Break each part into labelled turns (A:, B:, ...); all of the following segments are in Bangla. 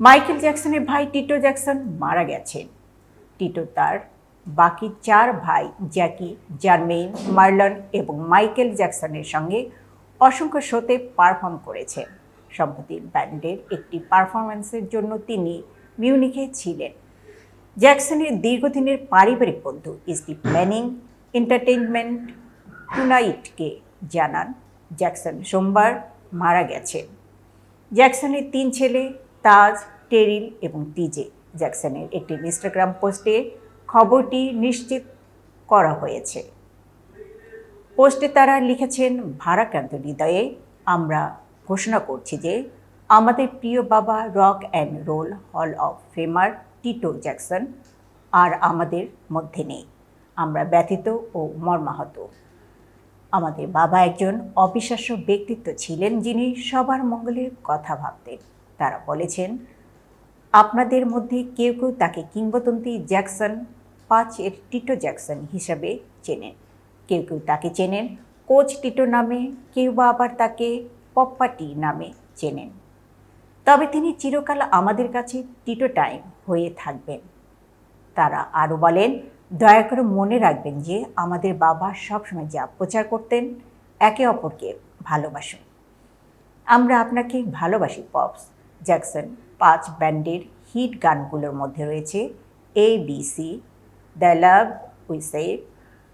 A: মাইকেল জ্যাকসনের ভাই টিটো জ্যাকসন মারা গেছেন। টিটো তার বাকি 4 ভাই জ্যাকি, জার্মেইন, মার্লন এবং মাইকেল জ্যাকসনের সঙ্গে অসংখ্য শোতে পারফর্ম করেছেন। সম্প্রতি ব্যান্ডের একটি পারফরম্যান্সের জন্য তিনি মিউনিখে ছিলেন। জ্যাকসনের দীর্ঘদিনের পারিবারিক বন্ধু স্টিভ ম্যানিং এন্টারটেইনমেন্ট টুনাইটকে জানান, জ্যাকসন সোমবার মারা গেছেন। জ্যাকসনের 3 ছেলে তাজ, টেরিল এবং টিজে। জ্যাকসনের একটি ইনস্টাগ্রাম পোস্টে খবরটি নিশ্চিত করা হয়েছে। পোস্টে তারা লিখেছেন, ভারাক্রান্ত হৃদয়ে আমরা ঘোষণা করছি যে আমাদের প্রিয় বাবা rock and roll hall of famer Tito Jackson আর আমাদের মধ্যে নেই। আমরা ব্যথিত ও মর্মাহত। আমাদের বাবা একজন অবিশ্বাস্য ব্যক্তিত্ব ছিলেন, যিনি সবার মঙ্গলের কথা ভাবতেন। তারা বলেছেন, আপনাদের মধ্যে কেউ কেউ তাকে কিংবদন্তি জ্যাকসন 5 এর টিটো জ্যাকসন হিসাবে চেনেন, কেউ কেউ তাকে চেনেন কোচ টিটো নামে, কেউ বা আবার তাকে পপ্পাটি নামে চেনেন। তবে তিনি চিরকাল আমাদের কাছে টিটো টাইম হয়ে থাকবেন। তারা আরও বলেন, দয়া করে মনে রাখবেন যে আমাদের বাবা সবসময় যা প্রচার করতেন, একে অপরকে ভালোবাসুন। আমরা আপনাকে ভালোবাসি পপস। জ্যাকসন 5 ব্যান্ডের হিট গানগুলোর মধ্যে রয়েছে ABC, the love we save,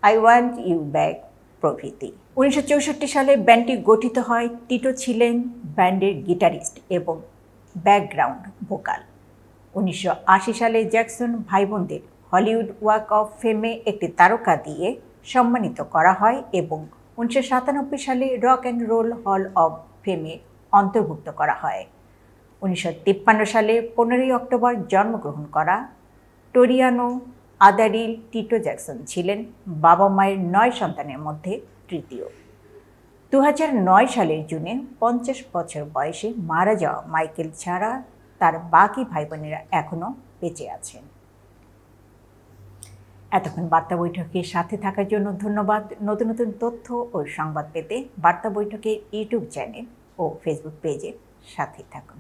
A: I want you back প্রভৃতি। 1964 সালে ব্যান্ডটি গঠিত হয়। টিটো ছিলেন ব্যান্ডের গিটারিস্ট এবং ব্যাকগ্রাউন্ড ভোকাল। 1980 সালে জ্যাকসন ভাইবোনদের হলিউড ওয়াক অফ ফেমে একটি তারকা দিয়ে সম্মানিত করা হয় এবং 1997 সালে রক অ্যান্ড রোল হল অব ফেমে অন্তর্ভুক্ত করা হয়। 1953 সালে 15 অক্টোবর জন্মগ্রহণ করা টোরিয়ানো আদারিল টিটো জ্যাকসন ছিলেন বাবা মায়ের 9 সন্তানের মধ্যে তৃতীয়। 2009 সালের জুনে 50 বছর বয়সে মারা যাওয়া মাইকেল ছাড়া তার বাকি ভাই বোনেরা এখনও বেঁচে আছেন। এতক্ষণ বার্তা বৈঠকের সাথে থাকার জন্য ধন্যবাদ। নতুন নতুন তথ্য ও সংবাদ পেতে বার্তা বৈঠকের ইউটিউব চ্যানেল ও ফেসবুক পেজের সাথে থাকুন।